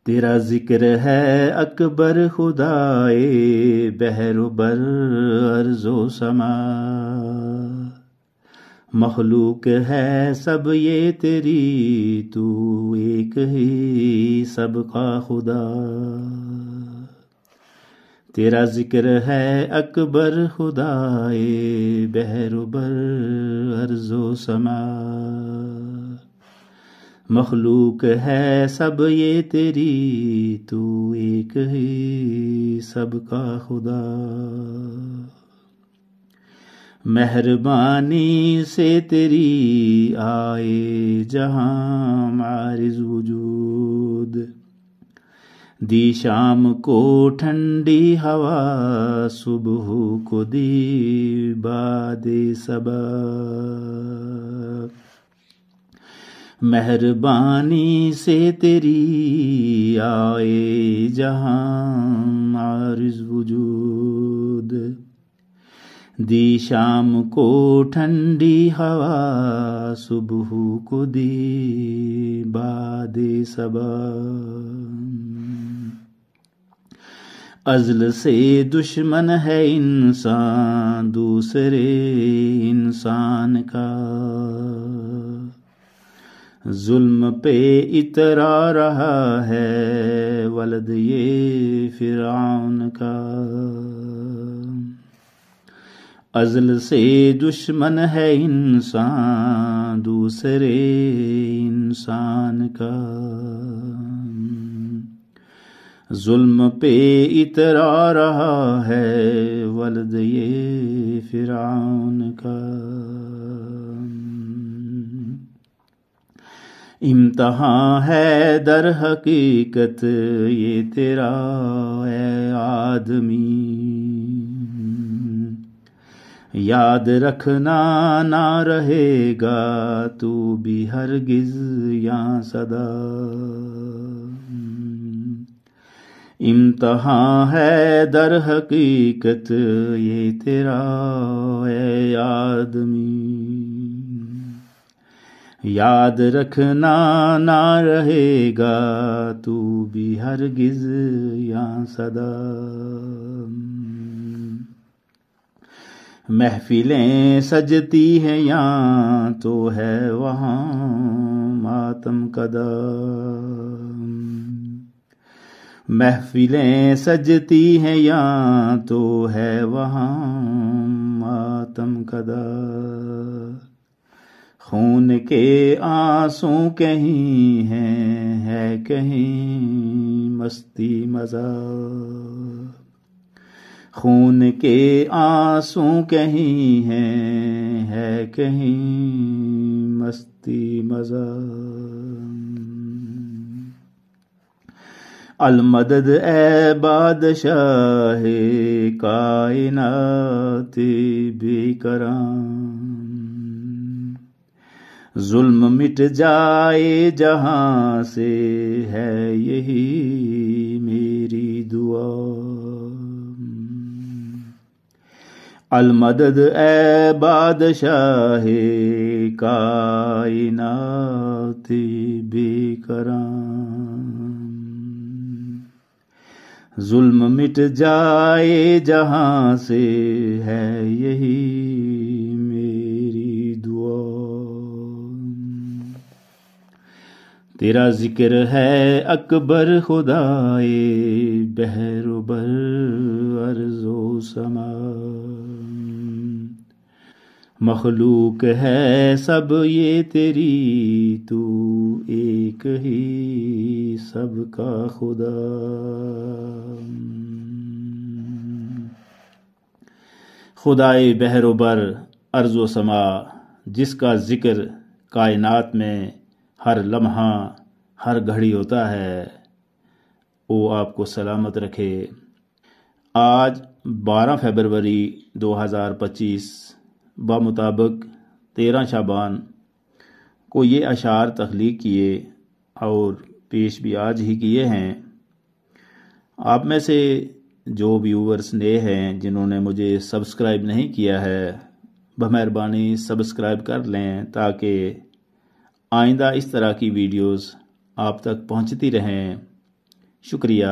تیرا ذکر ہے اکبر خدائے بحر و بر ارض و سما، مخلوق ہے سب یہ تیری، تو ایک ہی سب کا خدا۔ تیرا ذکر ہے اکبر خدائے بحر و بر ارض و سما، مخلوق ہے سب یہ تیری، تو ایک ہی سب کا خدا۔ مہربانی سے تیری آئے جہاں معرض وجود، دی شام کو ٹھنڈی ہوا، صبح کو دی باد صبا۔ مہربانی سے تیری آئے جہاں معرض وجود، دی شام کو ٹھنڈی ہوا، صبح کو دی باد صبا۔ ازل سے دشمن ہے انسان دوسرے انسان کا، ظلم پہ اترا رہا ہے ولد یہ فرعون کا۔ ازل سے دشمن ہے انسان دوسرے انسان کا، ظلم پہ اترا رہا ہے ولد یہ فرعون کا۔ امتحان ہے در حقیقت یہ تیرا اے آدمی، یاد رکھنا نہ رہے گا تو بھی ہرگز یہاں سدا۔ امتحان ہے در حقیقت یہ تیرا اے آدمی، یاد رکھنا نہ رہے گا تو بھی ہرگز یہاں سدا۔ محفلیں سجتی ہیں یہاں تو ہے وہاں ماتم کدا، محفلیں سجتی ہیں یہاں تو ہے وہاں ماتم کدا۔ خون کے آنسو کہیں ہیں ہے کہیں مستی مزہ، خون کے آنسو کہیں ہیں ہے کہیں مستی مزہ۔ المدد اے بادشاہ کائنات بے کرام، ظلم مٹ جائے جہاں سے ہے یہی میری دعا۔ المدد اے بادشاہ کائنات بے کرام، ظلم مٹ جائے جہاں سے ہے یہی میری دعا۔ تیرا ذکر ہے اکبر خدائے بحر و بر ارض و سما، مخلوق ہے سب یہ تیری، تو ایک ہی سب کا خدا۔ خدائے بحر و بر ارض و سما، جس کا ذکر کائنات میں ہر لمحہ ہر گھڑی ہوتا ہے، وہ آپ کو سلامت رکھے۔ آج 12 فروری 2025 بمطابق 13 شعبان کو یہ اشعار تخلیق کیے اور پیش بھی آج ہی کیے ہیں۔ آپ میں سے جو ویورز نئے ہیں جنہوں نے مجھے سبسکرائب نہیں کیا ہے، بمہربانی سبسکرائب کر لیں تاکہ آئندہ اس طرح کی ویڈیوز آپ تک پہنچتی رہیں۔ شکریہ.